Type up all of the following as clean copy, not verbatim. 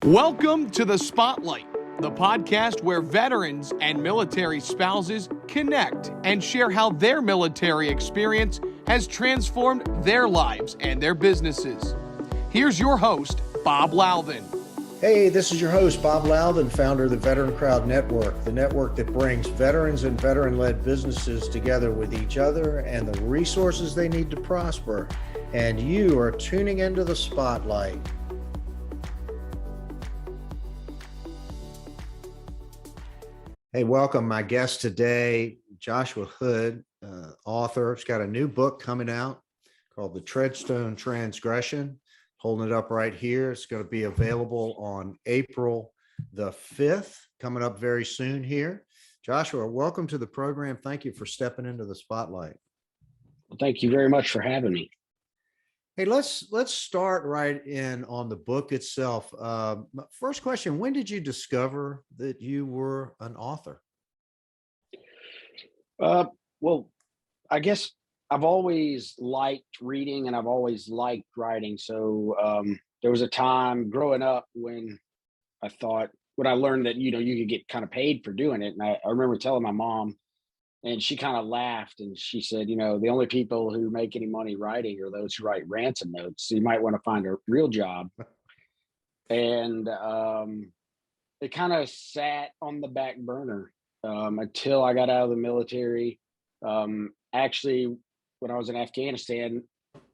Welcome to The Spotlight, the podcast where veterans and military spouses connect and share how their military experience has transformed their lives and their businesses. Here's your host, Bob Louthen. Hey, this is your host, Bob Louthen, founder of the VeteranCrowd Network, the network that brings veterans and veteran-led businesses together with each other and the resources they need to prosper. And you are tuning into The Spotlight. Hey, welcome. My guest today, Joshua Hood, author. He's got a new book coming out called The Treadstone Transgression. Holding it up right here. It's going to be available on April the 5th, coming up very soon here. Joshua, welcome to the program. Thank you for stepping into the spotlight. Well, thank you very much for having me. Hey, let's start right in on the book itself. First question, when did you discover that you were an author? Well, I guess I've always liked reading and I've always liked writing. So there was a time growing up when I learned that, you could get kind of paid for doing it. And I remember telling my mom, and she kind of laughed and she said, the only people who make any money writing are those who write ransom notes. So you might want to find a real job. And it kind of sat on the back burner until I got out of the military. Actually, when I was in Afghanistan,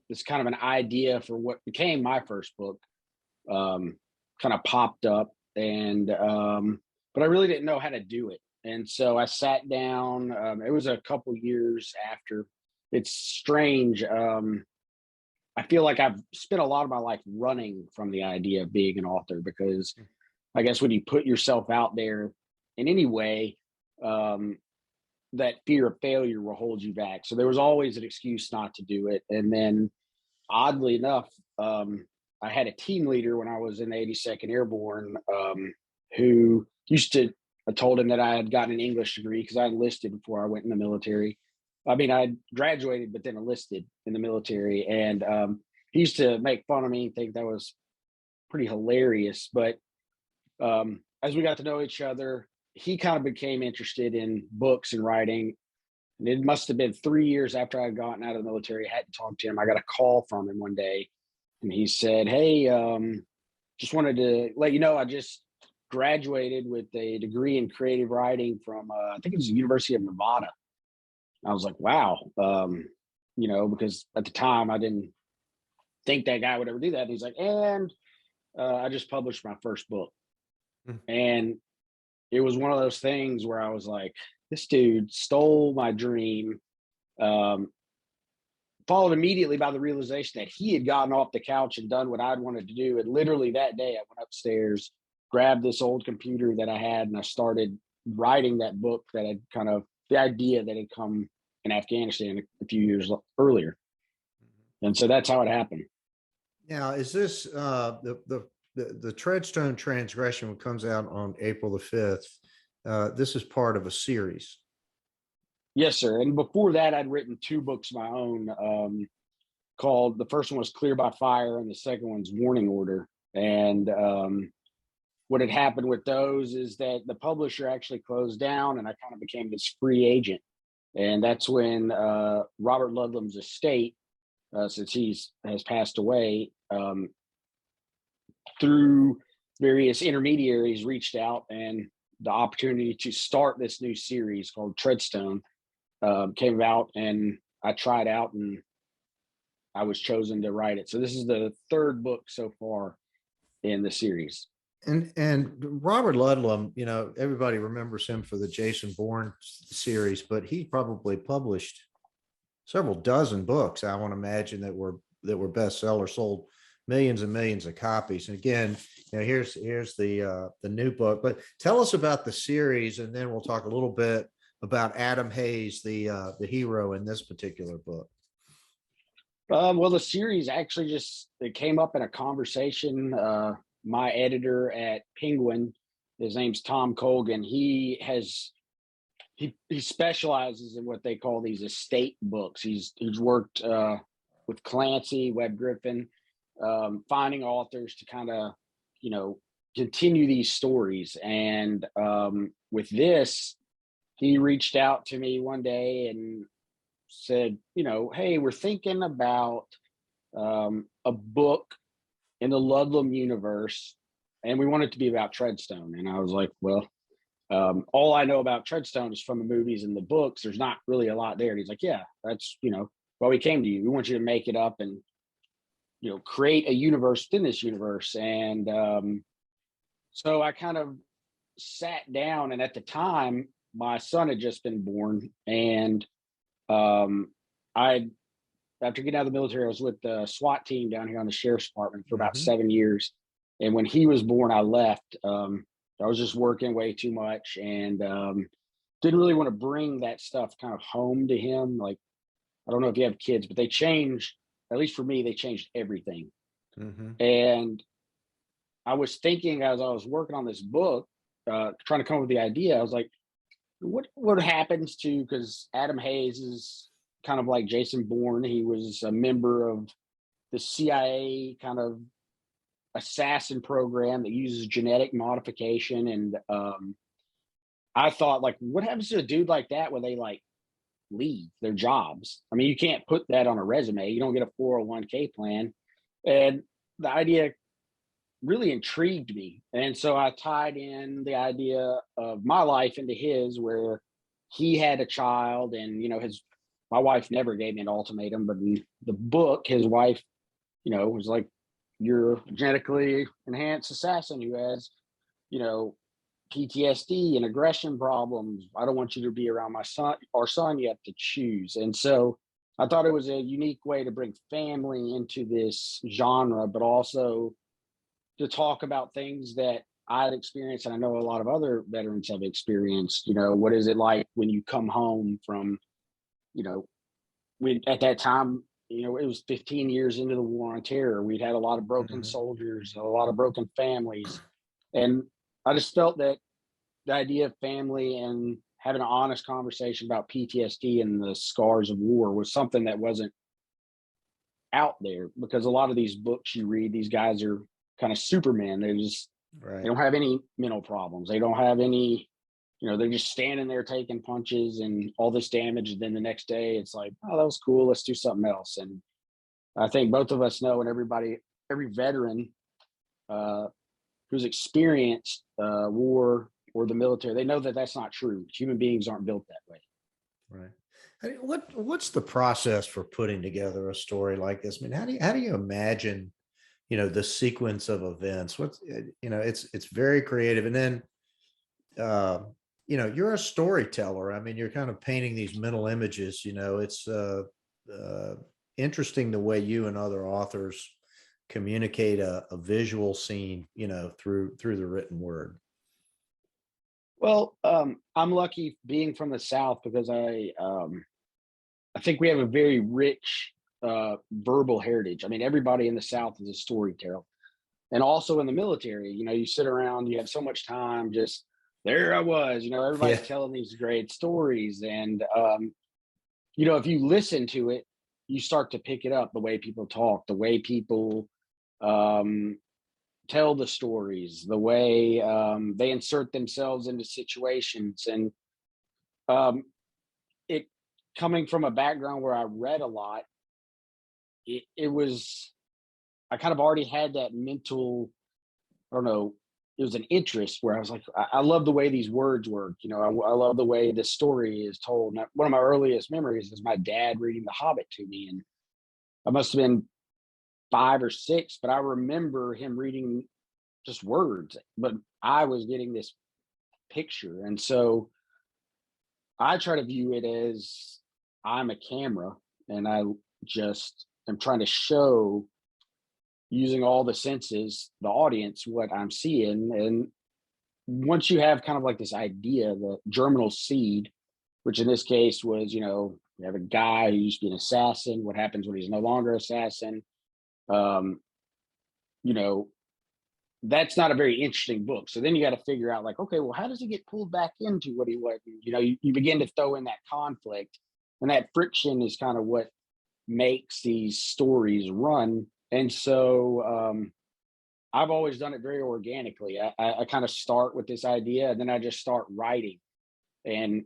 this kind of an idea for what became my first book kind of popped up, and but I really didn't know how to do it. And so I sat down. It was a couple years after. It's strange. I feel like I've spent a lot of my life running from the idea of being an author, because I guess when you put yourself out there in any way, that fear of failure will hold you back. So there was always an excuse not to do it. And then oddly enough, I had a team leader when I was in the 82nd Airborne who I told him that I had gotten an English degree because I enlisted before I went in the military. I mean, I graduated, but then enlisted in the military. And he used to make fun of me and think that was pretty hilarious. But as we got to know each other, he kind of became interested in books and writing. And it must have been 3 years after I had gotten out of the military. I hadn't talked to him. I got a call from him one day, and he said, "Hey, just wanted to let you know I just graduated with a degree in creative writing from I think it was the University of Nevada." I was like, wow, because at the time I didn't think that guy would ever do that. And he's like, and I just published my first book. And it was one of those things where I was like, this dude stole my dream. Followed immediately by the realization that he had gotten off the couch and done what I'd wanted to do. And literally that day I went upstairs, grabbed this old computer that I had, and I started writing that book that had kind of the idea that had come in Afghanistan a few years earlier. And so that's how it happened. Now, is this the Treadstone Transgression comes out on April the 5th. This is part of a series. Yes, sir. And before that, I'd written two books of my own called, the first one was Clear by Fire, and the second one's Warning Order. And what had happened with those is that the publisher actually closed down, and I kind of became this free agent. And that's when Robert Ludlum's estate, since has passed away, through various intermediaries, reached out, and the opportunity to start this new series called Treadstone came about, and I tried out and I was chosen to write it. So this is the third book so far in the series. And Robert Ludlum, everybody remembers him for the Jason Bourne series, but he probably published several dozen books, I want to imagine, that were bestsellers, sold millions and millions of copies. And again, here's the new book. But tell us about the series, and then we'll talk a little bit about Adam Hayes, the hero in this particular book. Well, the series actually it came up in a conversation. My editor at Penguin, his name's Tom Colgan. He specializes in what they call these estate books. He's worked with Clancy, Webb Griffin, finding authors to kind of, continue these stories. And with this, he reached out to me one day and said, hey, we're thinking about a book in the Ludlum universe, and we want it to be about Treadstone. And I was like, well, all I know about Treadstone is from the movies and the books. There's not really a lot there. And he's like, yeah, that's, well, we came to you. We want you to make it up and, create a universe within this universe. And so I kind of sat down, and at the time, my son had just been born. And after getting out of the military, I was with the SWAT team down here on the sheriff's department for about 7 years. And when he was born, I left. I was just working way too much, and didn't really want to bring that stuff kind of home to him. Like, I don't know if you have kids, but they changed, at least for me, they changed everything. And I was thinking, as I was working on this book, trying to come up with the idea, I was like, what happens to, because Adam Hayes is kind of like Jason Bourne. He was a member of the CIA kind of assassin program that uses genetic modification. And I thought, like, what happens to a dude like that when they like leave their jobs? I mean, you can't put that on a resume. You don't get a 401k plan. And the idea really intrigued me. And so I tied in the idea of my life into his, where he had a child, and, my wife never gave me an ultimatum, but in the book, his wife, was like, you're a genetically enhanced assassin who has, PTSD and aggression problems. I don't want you to be around our son. You have to choose. And so I thought it was a unique way to bring family into this genre, but also to talk about things that I'd experienced, and I know a lot of other veterans have experienced. What is it like when you come home from, at that time, it was 15 years into the war on terror. We'd had a lot of broken soldiers, a lot of broken families. And I just felt that the idea of family and having an honest conversation about PTSD and the scars of war was something that wasn't out there, because a lot of these books you read, these guys are kind of Superman. They don't have any mental problems. They don't have any, they're just standing there taking punches and all this damage. And then the next day it's like, oh, that was cool, let's do something else. And I think both of us know, and every veteran who's experienced war or the military, they know that that's not true. Human beings aren't built that way. Right. I mean, what's the process for putting together a story like this? I mean, how do you imagine, the sequence of events? It's very creative. And then, you're a storyteller. I mean, you're kind of painting these mental images. It's interesting the way you and other authors communicate a visual scene, through the written word. Well, I'm lucky being from the South, because I think we have a very rich verbal heritage. I mean, everybody in the South is a storyteller, and also in the military. You sit around, you have so much time. Just there I was. Everybody's telling these great stories, and if you listen to it, you start to pick it up, the way people talk, the way people tell the stories, the way they insert themselves into situations. And it coming from a background where I read a lot, it was, I kind of already had that mental, I don't know, it was an interest where I was like, I love the way these words work. I love the way the story is told. And one of my earliest memories is my dad reading The Hobbit to me. And I must have been 5 or 6, but I remember him reading just words, but I was getting this picture. And so I try to view it as I'm a camera, and I just am trying to show, using all the senses, the audience, what I'm seeing. And once you have kind of like this idea, the germinal seed, which in this case was, you have a guy who used to be an assassin. What happens when he's no longer assassin? That's not a very interesting book. So then you got to figure out, like, okay, well, how does he get pulled back into what he was? You begin to throw in that conflict, and that friction is kind of what makes these stories run. And so I've always done it very organically. I kind of start with this idea and then I just start writing. And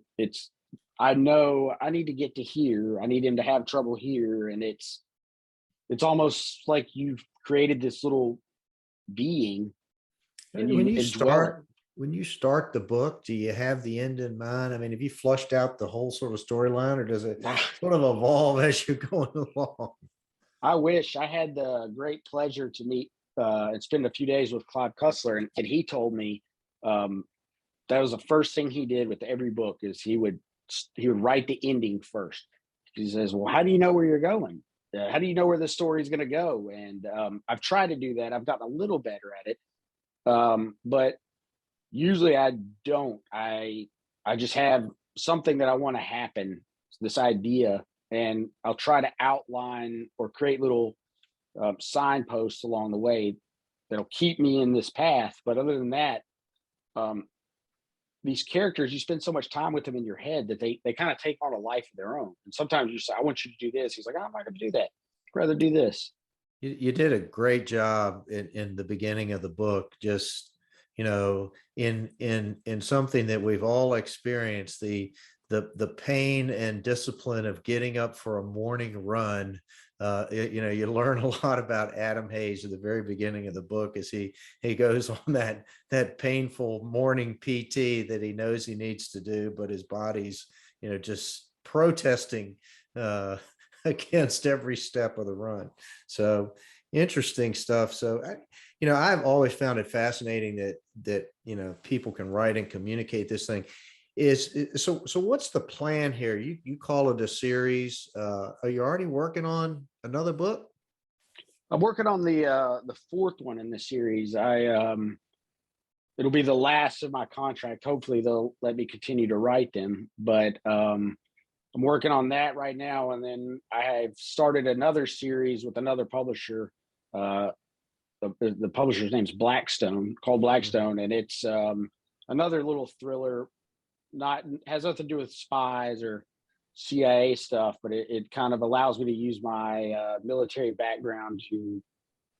I know I need to get to here. I need him to have trouble here. And it's almost like you've created this little being and When you you indwell it. start the book, do you have the end in mind? I mean, have you flushed out the whole sort of storyline, or does it sort of evolve as you're going along? I wish I had the great pleasure to meet and spend a few days with Clive Cussler, and he told me um, that was the first thing he did with every book is he would write the ending first. He says, "Well, how do you know where you're going? How do you know where the story is going to go?" And I've tried to do that. I've gotten a little better at it, but usually I don't. I just have something that I want to happen, this idea, and I'll try to outline or create little signposts along the way that'll keep me in this path. But other than that, um, these characters, you spend so much time with them in your head that they kind of take on a life of their own. And sometimes you say, "I want you to do this." He's like, "Oh, I'm not going to do that. I'd rather do this." You did a great job in the beginning of the book, just, in something that we've all experienced, the pain and discipline of getting up for a morning run. You learn a lot about Adam Hayes at the very beginning of the book as he goes on that painful morning PT that he knows he needs to do, but his body's, just protesting against every step of the run. So interesting stuff. So I've always found it fascinating that people can write and communicate this thing. So what's the plan here? You call it a series. Are you already working on another book? I'm working on the fourth one in the series. It'll be the last of my contract. Hopefully they'll let me continue to write them, but I'm working on that right now. And then I have started another series with another publisher. The publisher's name's Blackstone, called Blackstone, and it's another little thriller. Has nothing to do with spies or CIA stuff, but it kind of allows me to use my military background to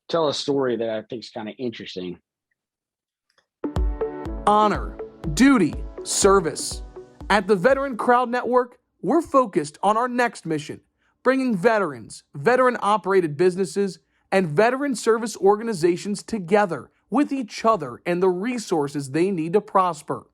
tell a story that I think is kind of interesting. Honor, duty, service. At the Veteran Crowd Network, we're focused on our next mission, bringing veterans, veteran-operated businesses, and veteran service organizations together with each other and the resources they need to prosper.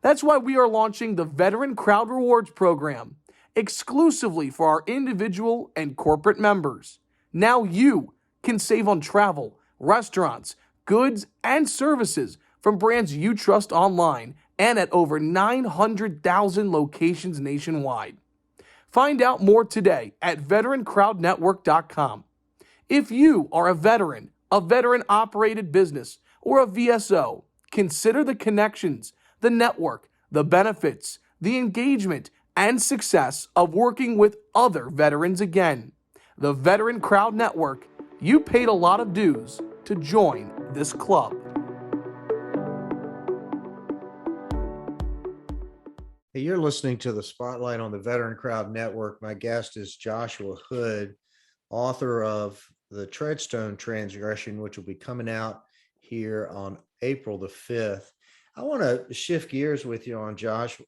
That's why we are launching the Veteran Crowd Rewards Program, exclusively for our individual and corporate members. Now you can save on travel, restaurants, goods, and services from brands you trust online and at over 900,000 locations nationwide. Find out more today at VeteranCrowdNetwork.com. If you are a veteran-operated business, or a VSO, consider the connections, the network, the benefits, the engagement, and success of working with other veterans again. The Veteran Crowd Network, you paid a lot of dues to join this club. Hey, you're listening to the Spotlight on the Veteran Crowd Network. My guest is Joshua Hood, author of The Treadstone Transgression, which will be coming out here on April the 5th. I want to shift gears with you on Joshua,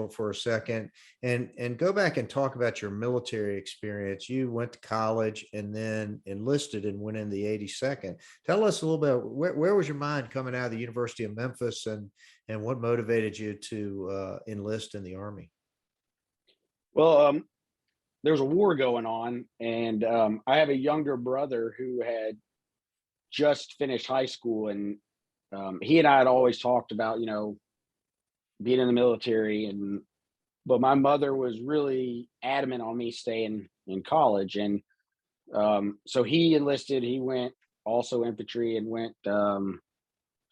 for a second, and go back and talk about your military experience. You went to college and then enlisted and went in the 82nd. Tell us a little bit, where was your mind coming out of the University of Memphis, and what motivated you to enlist in the Army? Well, there was a war going on, and I have a younger brother who had just finished high school, and he and I had always talked about, being in the military, but my mother was really adamant on me staying in college. And so he enlisted, he went also infantry and went one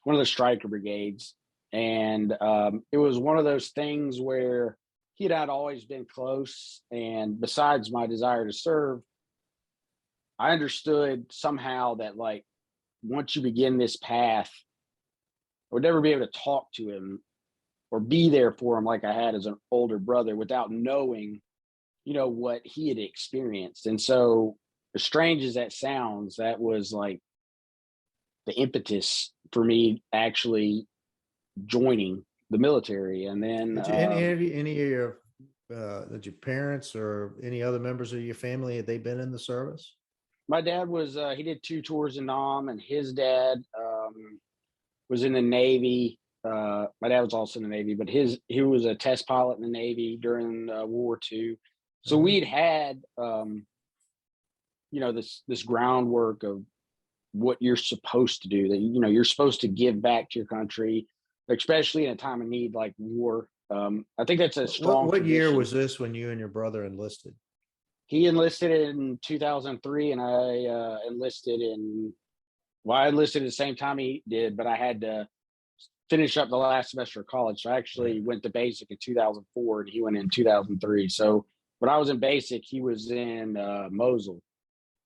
of the striker brigades. And it was one of those things where he and I had always been close. And besides my desire to serve, I understood somehow that, like, once you begin this path, I would never be able to talk to him or be there for him like I had as an older brother without knowing, what he had experienced. And so, as strange as that sounds, that was like the impetus for me actually joining the military. And then Did you, any of your did your parents or any other members of your family, had they been in the service? my dad was he did 2 tours in Nam, and his dad was in the Navy. My dad was also in the Navy, but he was a test pilot in the Navy during World War II. So we'd had this groundwork of what you're supposed to do, that you're supposed to give back to your country, especially in a time of need like war. I think that's a strong What year tradition. was this when you and your brother enlisted? He enlisted in 2003, and I enlisted I enlisted at the same time he did, but I had to finish up the last semester of college. So I actually went to basic in 2004, and he went in 2003. So when I was in basic, he was in Mosul,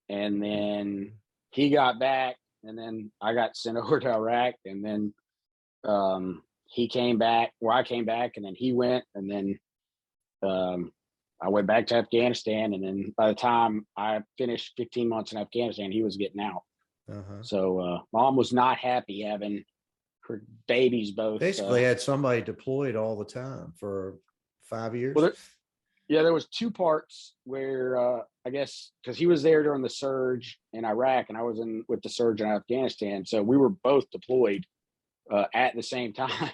and then he got back, and then I got sent over to Iraq, and then he came back, I came back, and then he went, and then I went back to Afghanistan, and then by the time I finished 15 months in Afghanistan, he was getting out. So mom was not happy having her babies both. Basically had somebody deployed all the time for 5 years. Well, there was 2 parts where I guess because he was there during the surge in Iraq, and I was in with the surge in Afghanistan, so we were both deployed at the same time,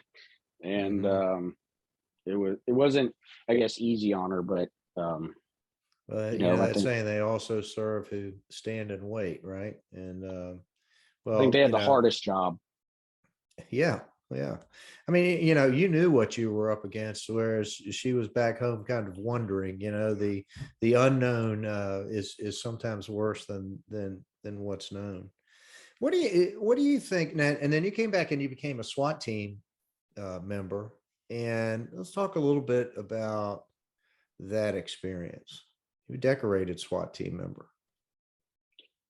and it wasn't, I guess, easy on her, but that's saying they also serve who stand and wait, right? And I think they had the hardest job. Yeah. I mean, you knew what you were up against, whereas she was back home kind of wondering. The unknown is sometimes worse than what's known. What do you think, Nat? And then you came back and you became a SWAT team member. And let's talk a little bit about that experience. You decorated SWAT team member.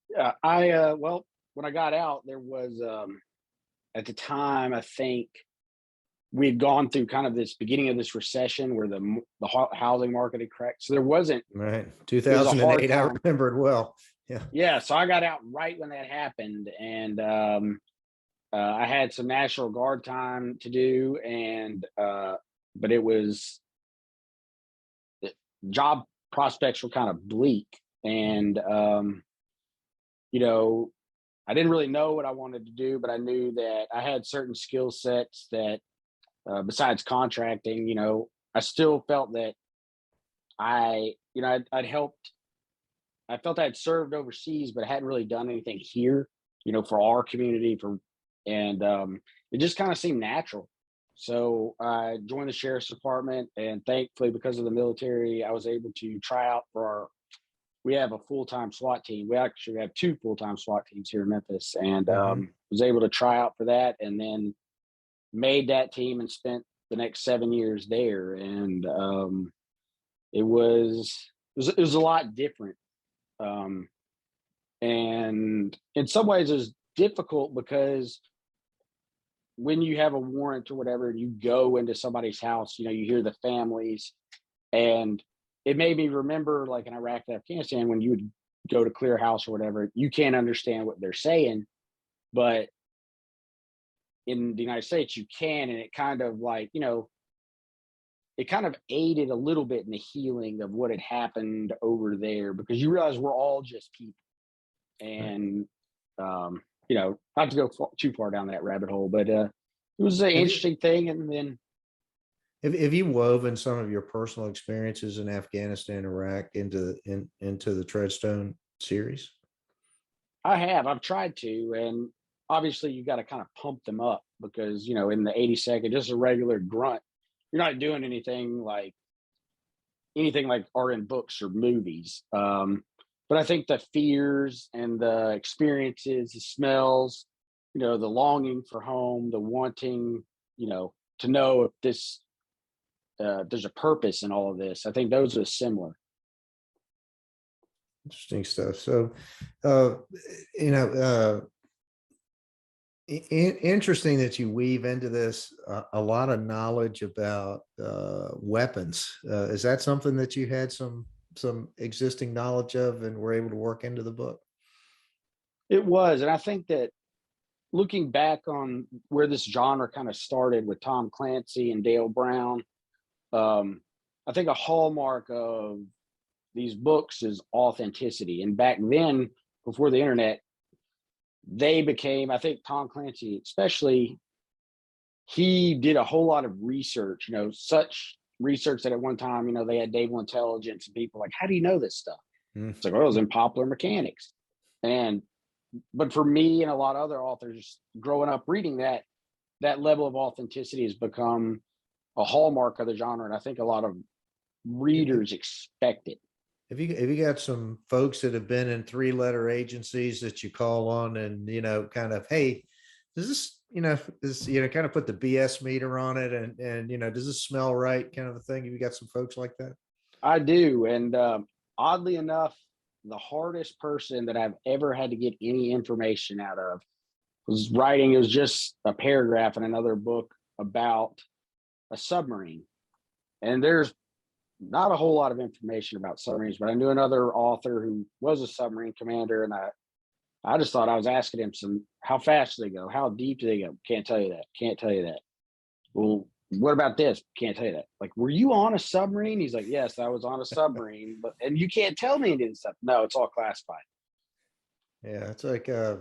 Yeah, well, when I got out, there was at the time, I think we had gone through kind of this beginning of this recession where the housing market had cracked. So there wasn't 2008. I remember it well. Yeah. So I got out right when that happened, and I had some National Guard time to do, and but it was job prospects were kind of bleak, and I didn't really know what I wanted to do, but I knew that I had certain skill sets that besides contracting, I still felt that I'd helped. I felt I'd served overseas, but I hadn't really done anything here, for our community, and it just kind of seemed natural. So I joined the sheriff's department, and thankfully, because of the military, I was able to try out we have a full-time SWAT team. We actually have 2 full-time SWAT teams here in Memphis, and was able to try out for that, and then made that team and spent the next 7 years there. And it was a lot different. And in some ways it was difficult because when you have a warrant or whatever, and you go into somebody's house, you hear the families, and it made me remember, like in Iraq and Afghanistan, when you would go to clear a house or whatever, you can't understand what they're saying, but in the United States you can, and it kind of it kind of aided a little bit in the healing of what had happened over there, because you realize we're all just people, and not to go too far down that rabbit hole, but it was an interesting thing. And then have you woven some of your personal experiences in Afghanistan, Iraq into the Treadstone series? I have. I've tried to, and obviously you got to kind of pump them up, because in the 82nd, just a regular grunt, you're not doing anything like are in books or movies. But I think the fears and the experiences, the smells, the longing for home, the wanting, to know if there's a purpose in all of this. I think those are similar. Interesting stuff. So, interesting that you weave into this a lot of knowledge about weapons. Is that something that you had some existing knowledge of and were able to work into the book? It was, and I think that looking back on where this genre kind of started with Tom Clancy and Dale Brown, I think a hallmark of these books is authenticity. And back then, before the internet, they became, I think Tom Clancy especially, he did a whole lot of research, such research that at one time, they had naval intelligence and people like, how do you know this stuff? It's like, oh, it was in Popular Mechanics. But for me and a lot of other authors growing up reading that level of authenticity has become a hallmark of the genre. And I think a lot of readers expect it. Have you got some folks that have been in 3-letter agencies that you call on and, kind of, hey, does this, kind of put the BS meter on it and, does this smell right kind of a thing? Have you got some folks like that? I do. And oddly enough, the hardest person that I've ever had to get any information out of was writing. It was just a paragraph in another book about a submarine. And there's not a whole lot of information about submarines, but I knew another author who was a submarine commander. And I just thought I was asking him how fast do they go? How deep do they go? Can't tell you that. Can't tell you that. Well, what about this? Can't tell you that. Like, were you on a submarine? He's like, yes, I was on a submarine, and you can't tell me any of this stuff. No, it's all classified. Yeah, it's like I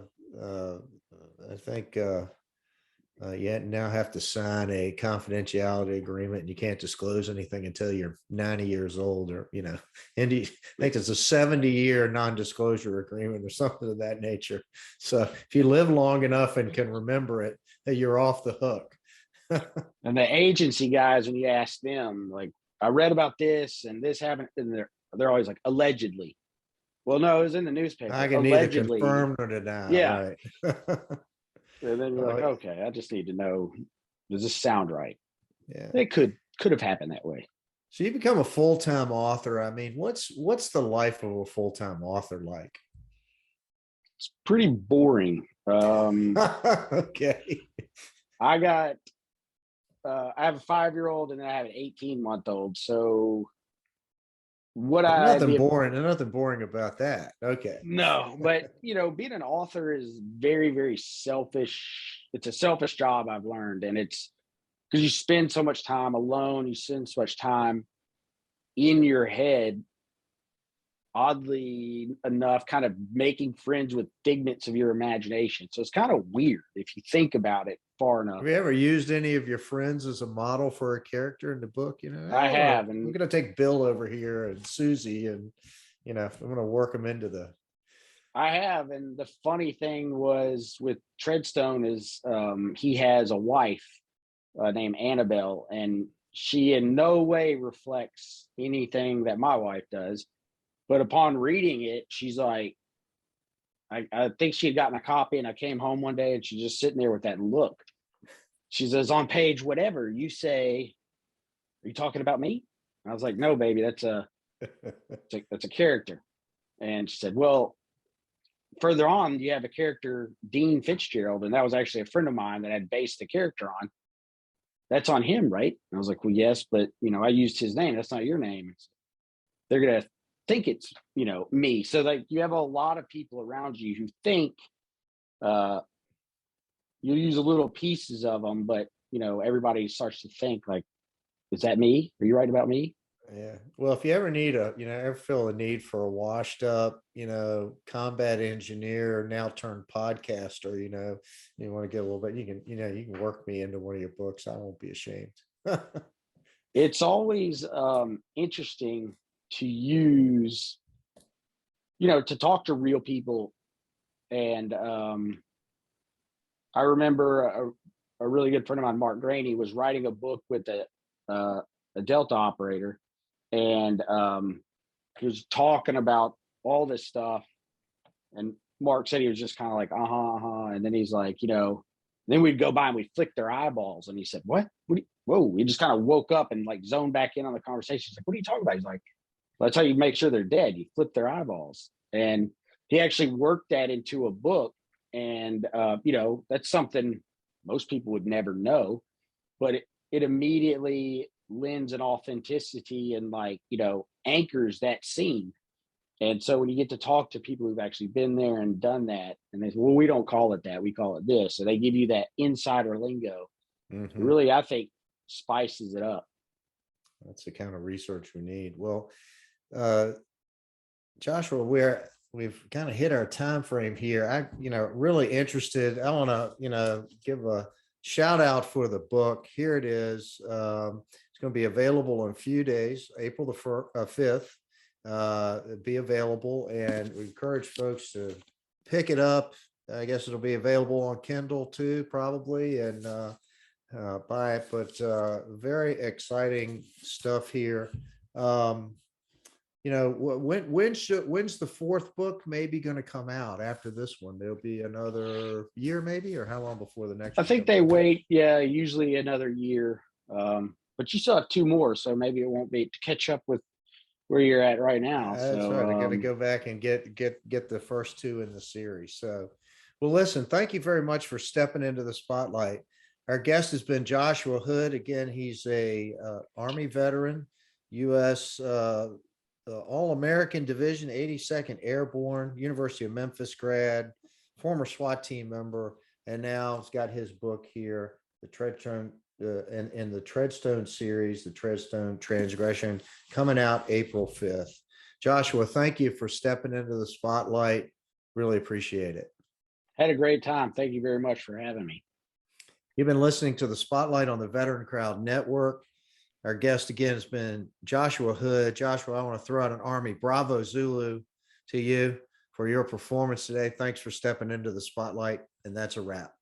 think you now have to sign a confidentiality agreement, and you can't disclose anything until you're 90 years old, or and I think it's a 70-year non-disclosure agreement or something of that nature. So if you live long enough and can remember it, you're off the hook. And the agency guys, when you ask them, like, I read about this and this happened, and they're always like, allegedly. Well, no, it was in the newspaper. I can allegedly. neither confirm nor deny. Yeah. Right. And then you're like, okay, I just need to know, does this sound right? Yeah. It could have happened that way. So you become a full-time author. I mean, what's the life of a full-time author like? It's pretty boring. Okay. I have a 5-year-old and then I have an 18-month-old. So nothing boring about that. Okay. No, but being an author is very, very selfish. It's a selfish job, I've learned. And it's because you spend so much time alone, you spend so much time in your head, oddly enough, kind of making friends with figments of your imagination. So it's kind of weird if you think about it far enough. Have you ever used any of your friends as a model for a character in the book? I have. And I'm going to take Bill over here and Susie, and I'm going to work them into the. I have. And the funny thing was with Treadstone is he has a wife named Annabelle, and she in no way reflects anything that my wife does. But upon reading it, she's like, I think she had gotten a copy, and I came home one day and she's just sitting there with that look. She says, on page whatever, you say, are you talking about me? I was like, no, baby, that's a character. And she said, well, further on, you have a character, Dean Fitzgerald, and that was actually a friend of mine that I'd based the character on. That's on him, right? And I was like, well, yes, but I used his name. That's not your name. They're going to think it's me. So like you have a lot of people around you who think you use a little pieces of them, but everybody starts to think like, is that me? Are you right about me? Yeah. Well, if you ever need ever feel a need for a washed up, combat engineer now turned podcaster, you want to get a little bit, you can work me into one of your books. I won't be ashamed. It's always interesting to use, to talk to real people. And I remember a really good friend of mine, Mark Graney, was writing a book with a Delta operator. And he was talking about all this stuff. And Mark said he was just kind of like, And then he's like, then we'd go by and we'd flick their eyeballs. And he said, what? Whoa. He just kind of woke up and like zoned back in on the conversation. He's like, what are you talking about? He's like, that's how you make sure they're dead. You flip their eyeballs. And he actually worked that into a book. And, that's something most people would never know, but it immediately lends an authenticity and like, anchors that scene. And so when you get to talk to people who've actually been there and done that, and they say, well, we don't call it that, we call it this. So they give you that insider lingo. It really, I think, spices it up. That's the kind of research we need. Well, Joshua, we've kind of hit our time frame here. Really interested. I want to, give a shout out for the book. Here it is. It's going to be available in a few days, April the 5th. Be available, and we encourage folks to pick it up. I guess it'll be available on Kindle too, probably, and buy it. But very exciting stuff here. When's the fourth book maybe going to come out after this one? There'll be another year maybe, or how long before the next I one think comes they out? wait, usually another year. But you still have 2 more, so maybe it won't be to catch up with where you're at right now. That's So right. I got to go back and get the first 2 in the series. So, well, listen, thank you very much for stepping into the spotlight. Our guest has been Joshua Hood. Again, he's a Army veteran, U.S. All-American Division, 82nd Airborne, University of Memphis grad, former SWAT team member, and now he's got his book here, the Treadstone, in the Treadstone series, the Treadstone Transgression, coming out April 5th. Joshua, thank you for stepping into the spotlight. Really appreciate it. Had a great time. Thank you very much for having me. You've been listening to the Spotlight on the Veteran Crowd Network. Our guest again has been Joshua Hood. Joshua, I want to throw out an Army Bravo Zulu to you for your performance today. Thanks for stepping into the spotlight, and that's a wrap.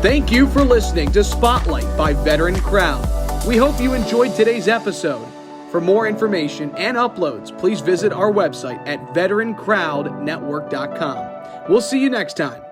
Thank you for listening to Spotlight by VeteranCrowd. We hope you enjoyed today's episode. For more information and uploads, please visit our website at VeteranCrowdNetwork.com. We'll see you next time.